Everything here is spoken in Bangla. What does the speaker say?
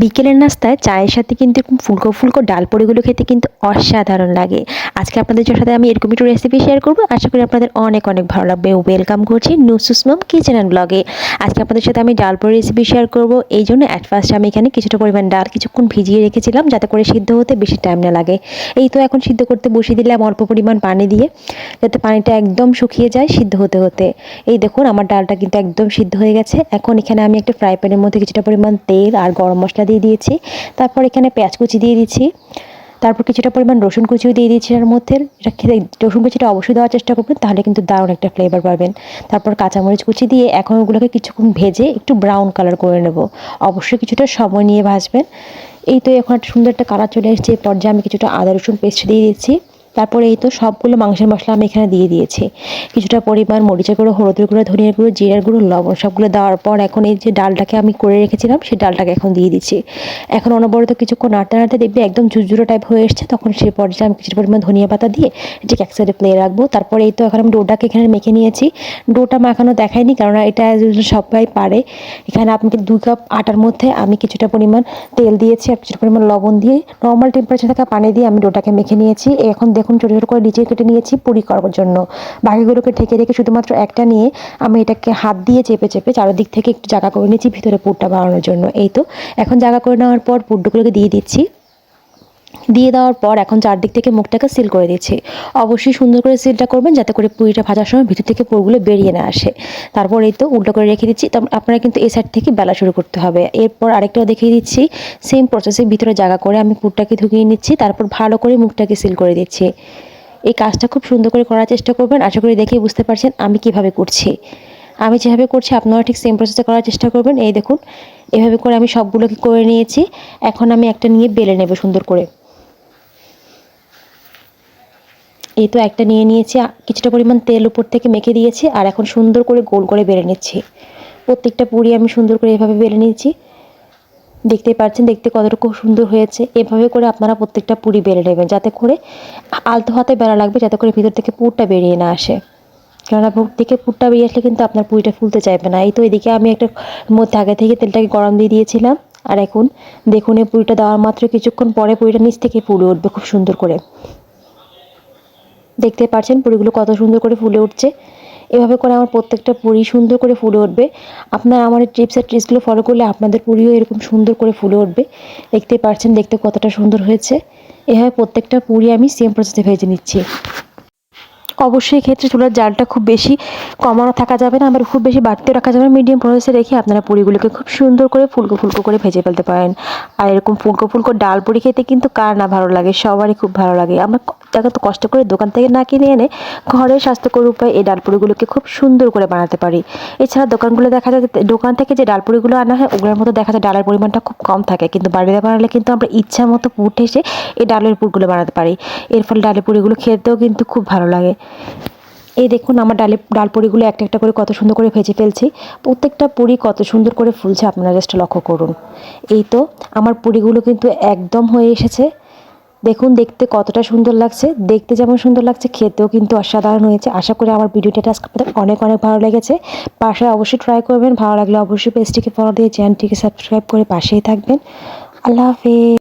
বিকেলের নাস্তায় চায়ের সাথে কিন্তু এরকম ফুলকো ফুলকো ডাল পুরিগুলো খেতে কিন্তু অসাধারণ লাগে। আজকে আপনাদের সাথে আমি এরকম একটু রেসিপি শেয়ার করব। আশা করি আপনাদের অনেক অনেক ভালো লাগবে। ওয়েলকাম করছি নুসুস মম কিচেন অ্যান্ড ব্লগে। আজকে আপনাদের সাথে আমি ডাল পুরি রেসিপি শেয়ার করব। এই জন্য অ্যাট ফার্স্ট আমি এখানে কিছুটা পরিমাণ ডাল কিছুক্ষণ ভিজিয়ে রেখেছিলাম যাতে করে সিদ্ধ হতে বেশি টাইম না লাগে। এই তো এখন সিদ্ধ করতে বসিয়ে দিলাম অল্প পরিমাণ পানি দিয়ে, যাতে পানিটা একদম শুকিয়ে যায় সিদ্ধ হতে হতে। এই দেখুন আমার ডালটা কিন্তু একদম সিদ্ধ হয়ে গেছে। এখন এখানে আমি একটা ফ্রাই প্যানের মধ্যে কিছুটা পরিমাণ তেল আর গরম মশলা দিয়ে দিয়েছি। তারপর এখানে পেঁয়াজ কুচি দিয়ে দিচ্ছি। তারপর কিছুটা পরিমাণ রসুন কুচিও দিয়ে দিয়েছি এর মধ্যে। এটা খেতে রসুন কুচিটা অবশ্যই দেওয়ার চেষ্টা করবেন, তাহলে কিন্তু দারুণ একটা ফ্লেভার পাবেন। তারপর কাঁচামরিচ কুচি দিয়ে এখন ওগুলোকে কিছুক্ষণ ভেজে একটু ব্রাউন কালার করে নেব। অবশ্যই কিছুটা সময় নিয়ে ভাজবেন। এই তো এখন একটা সুন্দর একটা কালার চলে এসেছে। এই পর্যায়ে আমি কিছুটা আদা রসুন পেস্ট দিয়ে দিচ্ছি। তারপরে এই তো সবগুলো মাংসের মশলা আমি এখানে দিয়ে দিয়েছি। কিছুটা পরিমাণ মরিচের গুঁড়ো, হলুদের গুঁড়ো, ধনিয়ার গুঁড়ো, জিরার গুঁড়ো, লবণ সবগুলো দেওয়ার পর এখন এই যে ডালটাকে আমি করে রেখেছিলাম সেই ডালটাকে এখন দিয়ে দিচ্ছি। এখন অনবরত কিছুক্ষণ নাড়তে নাড়তে দেখবে একদম ঝুরঝুরো টাইপ হয়ে এসছে। তখন সেই পর্যায়ে আমি কিছুটা পরিমাণ ধনিয়া পাতা দিয়ে এটাকে এক সাইডে প্লে রাখবো। তারপরে এই তো এখন আমি ডোটাকে এখানে মেখে নিয়েছি। ডোটা মাখানো দেখায়নি, কারণ এটা সবাই পারে। এখানে আপনাকে 2 কাপ আটার মধ্যে আমি কিছুটা পরিমাণ তেল দিয়েছি আর কিছুটা পরিমাণ লবণ দিয়ে নর্মাল টেম্পারেচার থাকা পানি দিয়ে আমি ডোটাকে মেখে নিয়েছি। এখন দেখুন ছোটো ছোটো করে নিচে কেটে নিয়েছি পুরি করার জন্য। বাকিগুলোকে ঢেকে রেখে শুধুমাত্র একটা নিয়ে আমি এটাকে হাত দিয়ে চেপে চেপে চারিদিক থেকে একটু জায়গা করে নিয়েছি ভিতরে পুরটা বানানোর জন্য। এই তো এখন জায়গা করে নেওয়ার পর পুরগুলোকে দিয়ে দিচ্ছি। দিয়ে দেওয়ার পর এখন চারদিক থেকে মুখটাকে সিল করে দিচ্ছি। অবশ্যই সুন্দর করে সিলটা করবেন যাতে করে পুরিটা ভাজার সময় ভিতর থেকে পুরগুলো বেরিয়ে না আসে। তারপর এই তো উল্টো করে রেখে দিচ্ছি। আপনারা কিন্তু এই সাইড থেকে বেলা শুরু করতে হবে। এরপর আরেকটাও দেখিয়ে দিচ্ছি। সেম প্রসেসে ভিতরে জায়গা করে আমি পুরটাকে ঢুকিয়ে নিচ্ছি। তারপর ভালো করে মুখটাকে সিল করে দিচ্ছি। এই কাজটা খুব সুন্দর করে করার চেষ্টা করবেন। আশা করি দেখেই বুঝতে পারছেন আমি কিভাবে করছি। আমি যেভাবে করছি আপনারা ঠিক সেম প্রসেসে করার চেষ্টা করবেন। এই দেখুন এভাবে করে আমি সবগুলোকে করে নিয়েছি। এখন আমি একটা নিয়ে বেলে নেব সুন্দর করে। এই তো একটা নিয়ে নিয়েছি, কিছুটা পরিমাণ তেল উপর থেকে মেখে দিয়েছি আর এখন সুন্দর করে গোল করে বেলে নিচ্ছি। প্রত্যেকটা পুরি আমি সুন্দর করে এভাবে বেলে নিয়েছি। দেখতেই পাচ্ছেন দেখতে কতটুকু সুন্দর হয়েছে। এভাবে করে আপনারা প্রত্যেকটা পুরি বেলে নেবেন, যাতে করে আলতো হাতে বেলা লাগবে, যাতে করে ভিতর থেকে পুরটা বেরিয়ে না আসে। কেননা পুর থেকে পুরটা বেরিয়ে আসলে কিন্তু আপনার পুরিটা ফুলতে চাইবে না। এই তো এদিকে আমি একটা মধ্যে আগে থেকে তেলটাকে গরম দিয়ে দিয়েছিলাম। আর এখন দেখুন এই পুরিটা দেওয়ার মাত্র কিছুক্ষণ পরে পুরিটা নিচ থেকে ফুলে উঠবে খুব সুন্দর করে। দেখতে পাচ্ছেন পুরিগুলো কত সুন্দর করে ফুলে উঠছে। এভাবে করে আমার প্রত্যেকটা পুরি সুন্দর করে ফুলে উঠবে। আপনারা আমার এই টিপস আর ট্রিক্সগুলো ফলো করলে আপনাদের পুরিও এরকম সুন্দর করে ফুলে উঠবে। দেখতে পাচ্ছেন দেখতে কতটা সুন্দর হয়েছে। এভাবে প্রত্যেকটা পুরি আমি সেম প্রসেসে ভেজে নিচ্ছি। অবশ্যই এক্ষেত্রে চুলার জালটা খুব বেশি কমানো থাকা যাবে না, আবার খুব বেশি বাড়তেও রাখা যাবে না। মিডিয়াম প্রসেসে রেখে আপনারা পুরিগুলোকে খুব সুন্দর করে ফুলকো ফুলকো করে ভেজে ফেলতে পারেন। আর এরকম ফুলকো ফুলকো ডাল পুরি খেতে কিন্তু কার না ভালো লাগে, সবারই খুব ভালো লাগে। আমরা তো কষ্ট করে দোকান থেকে না কিনে এনে ঘরে স্বাস্থ্যকর উপায়ে এই ডাল পুরিগুলোকে খুব সুন্দর করে বানাতে পারি। এছাড়া দোকানগুলো দেখা যায়, দোকান থেকে যে ডাল পুরিগুলো আনা হয় ওগুলোর মতো দেখা যায় ডালের পরিমাণটা খুব কম থাকে, কিন্তু বাড়িতে বানালে কিন্তু আমরা ইচ্ছা মতো পুর ঠেসে এই ডালের পুরগুলো বানাতে পারি। এর ফলে ডালের পুরিগুলো খেতেও কিন্তু খুব ভালো লাগে। এই দেখুন আমার ডাল পুরিগুলো একটা একটা করে কত সুন্দর করে ভেজে ফেলছি। প্রত্যেকটা পুরি কত সুন্দর করে ফুলছে আপনারা জাস্ট লক্ষ্য করুন। এই তো আমার পুরিগুলো কিন্তু একদম হয়ে এসেছে। দেখুন দেখতে কতটা সুন্দর লাগছে। দেখতে যেমন সুন্দর লাগছে খেতেও কিন্তু অসাধারণ হয়েছে। আশা করি আমার ভিডিওটা আজকে আপনাদের অনেক অনেক ভালো লেগেছে। বাসায় অবশ্যই ট্রাই করবেন। ভালো লাগলে অবশ্যই পেজটিকে ফলো দিয়ে চ্যানেলটিকে সাবস্ক্রাইব করে পাশেই থাকবেন। আল্লাহ হাফেজ।